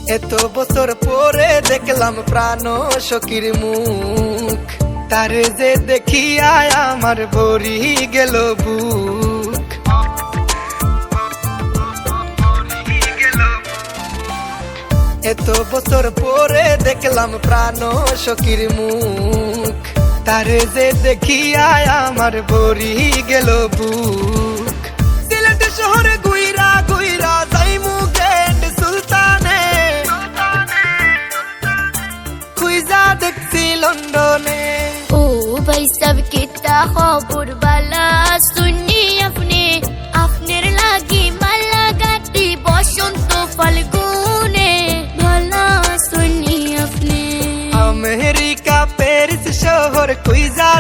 এত বছর পরে দেখলাম প্রাণ সখীর মুখ, তারে যে দেখিয়া আমার ভরি গেল বুক। এত বছর পরে দেখলাম প্রাণ সখীর মুখ, তারে যে দেখিয়া আমার ভরি গেল বুক। সিলেট শহরে গুইরা গুইরা যাইমু গ্র্যান্ড সুলতানে, খুইজা দেখছি লন্ডনে। ও ভাই সব কিতা খবর বালা শুনি আপনি, আপনার লাগি মালা গাতি বসন্ত ফাল্গুনে ভালা শুনি আপনি। আমেরিকা প্যারিস শহর খুইজা